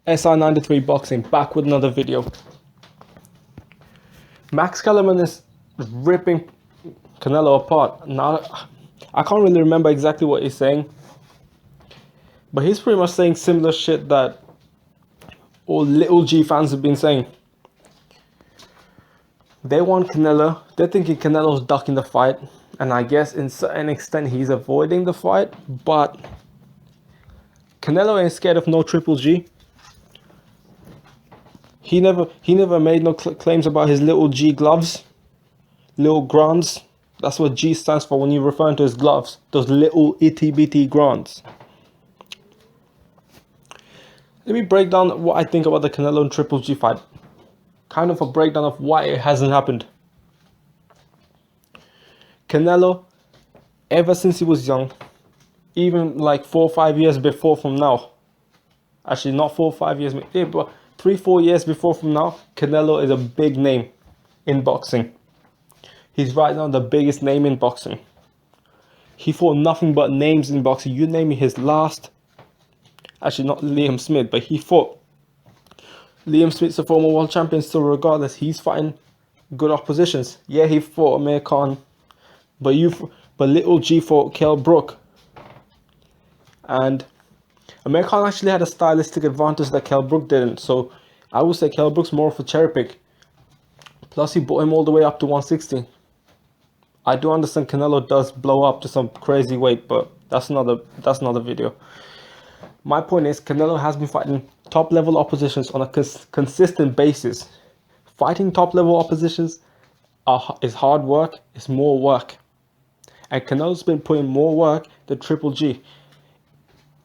SI93 Boxing, back with another video. Max Kellerman is ripping Canelo apart. Now, I can't really remember exactly what he's saying, but he's pretty much saying similar shit that all Little G fans have been saying. They want Canelo. They're thinking Canelo's ducking the fight, and I guess in certain extent he's avoiding the fight, but Canelo ain't scared of no Triple G. He never made no claims about his Little G gloves, little grants. That's what G stands for when you're referring to his gloves, those little itty bitty grants. Let me break down what I think about the Canelo and Triple G fight. Kind of a breakdown of why it hasn't happened. Canelo, ever since he was young, even like 4 or 5 years before from now, actually not 4 or 5 years, but 3-4 years before from now, Canelo is a big name in boxing. He's right now the biggest name in boxing. He fought nothing but names in boxing. You name me his last, actually not Liam Smith, but he fought. Liam Smith's a former world champion, so regardless, he's fighting good oppositions. Yeah, he fought Amir Khan, but Little G fought Kell Brook. And Amir Khan actually had a stylistic advantage that Kell Brook didn't, so I would say Kell Brook's more of a cherry pick. Plus, he brought him all the way up to 160. I do understand Canelo does blow up to some crazy weight, but that's another video. My point is, Canelo has been fighting top level oppositions on a consistent basis. Fighting top level oppositions is hard work, it's more work. And Canelo's been putting more work than Triple G.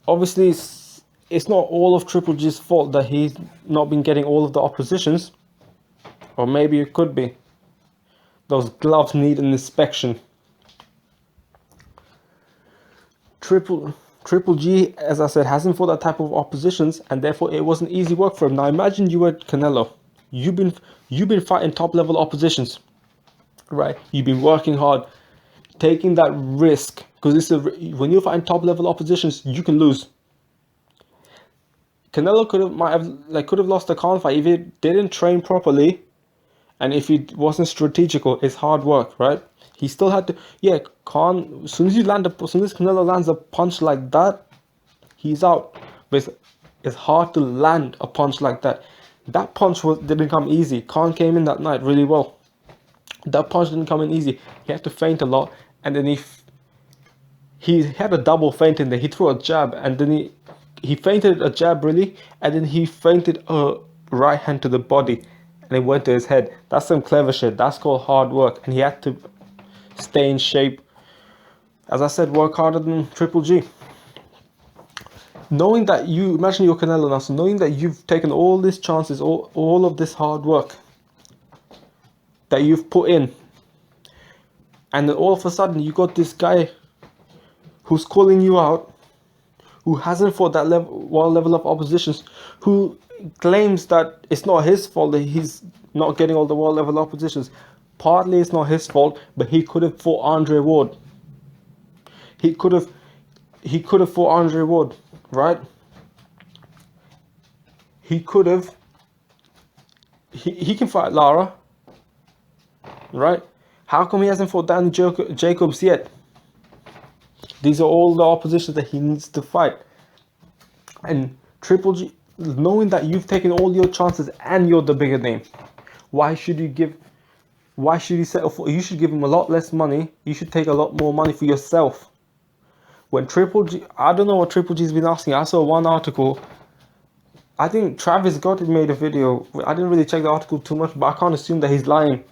Obviously, it's not all of Triple G's fault that he's not been getting all of the oppositions. Or maybe it could be. Those gloves need an inspection. Triple G, as I said, hasn't fought that type of oppositions, and therefore it wasn't easy work for him. Now imagine you were Canelo. You've been fighting top level oppositions, right? You've been working hard, taking that risk, because when you're fighting top level oppositions, you can lose. Canelo could have lost the Khan fight if he didn't train properly, and if he wasn't strategical. It's hard work, right? He still had to. Yeah, Khan. As soon as Canelo lands a punch like that, he's out. But it's hard to land a punch like that. That punch didn't come easy. Khan came in that night really well. That punch didn't come in easy. He had to feint a lot, and then he had a double feint in there. He threw a jab, and then he feinted a jab really, and then he feinted a right hand to the body, and it went to his head. That's some clever shit. That's called hard work, and he had to stay in shape. As I said, work harder than Triple G. Knowing that imagine you're Canelo now, so knowing that you've taken all these chances, all of this hard work that you've put in, and then all of a sudden you got this guy who's calling you out, who hasn't fought that world level of oppositions, who claims that it's not his fault that he's not getting all the world level oppositions. Partly it's not his fault, but he could have fought Andre Ward. He could have fought Andre Ward, right? He could have. He can fight Lara, right? How come he hasn't fought Danny Jacobs yet? These are all the oppositions that he needs to fight. And Triple G, knowing that you've taken all your chances and you're the bigger name, why should you settle for? You should give him a lot less money. You should take a lot more money for yourself. When Triple G, I don't know what Triple G's been asking. I saw one article. I think Travis Scott made a video. I didn't really check the article too much, but I can't assume that he's lying.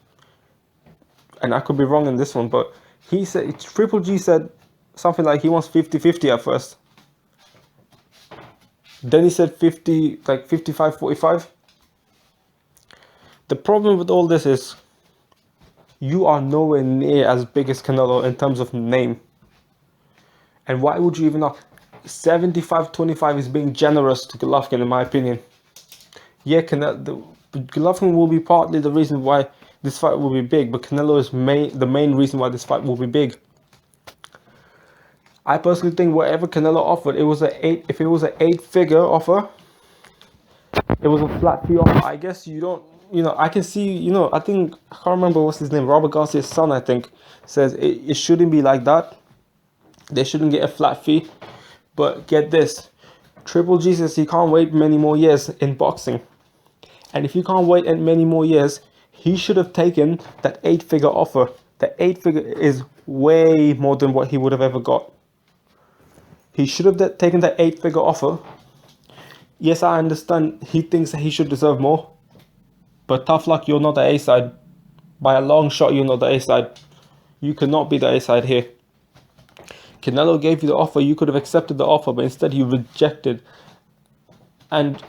And I could be wrong in this one, but he said, Triple G said something like he wants 50-50 at first. Then he said 55-45. The problem with all this is you are nowhere near as big as Canelo in terms of name. And why would you even know? 75-25 is being generous to Golovkin, in my opinion. Yeah, Golovkin will be partly the reason why this fight will be big, but Canelo is the main reason why this fight will be big. I personally think whatever Canelo offered, if it was an 8-figure offer, it was a flat fee offer. I guess you don't, I can see, I think, I can't remember what's his name, Robert Garcia's son, I think, says it shouldn't be like that. They shouldn't get a flat fee. But get this, Triple G says he can't wait many more years in boxing. And if he can't wait many more years, he should have taken that 8-figure offer. The 8-figure is way more than what he would have ever got. He should have taken that 8-figure offer. Yes, I understand he thinks that he should deserve more. But tough luck, you're not the A-side. By a long shot, you're not the A-side. You cannot be the A-side here. Canelo gave you the offer, you could have accepted the offer, but instead you rejected. And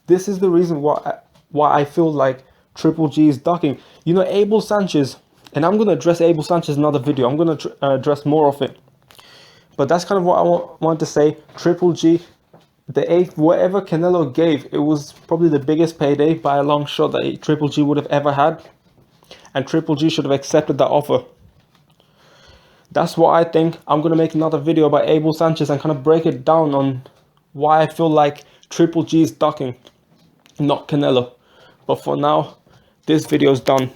this is the reason why I feel like Triple G is ducking. Abel Sanchez, and I'm going to address Abel Sanchez in another video. I'm going to address more of it. But that's kind of what I want to say. Triple G, whatever Canelo gave, it was probably the biggest payday by a long shot that Triple G would have ever had. And Triple G should have accepted that offer. That's what I think. I'm going to make another video about Abel Sanchez and kind of break it down on why I feel like Triple G is ducking, not Canelo. But for now, this video is done.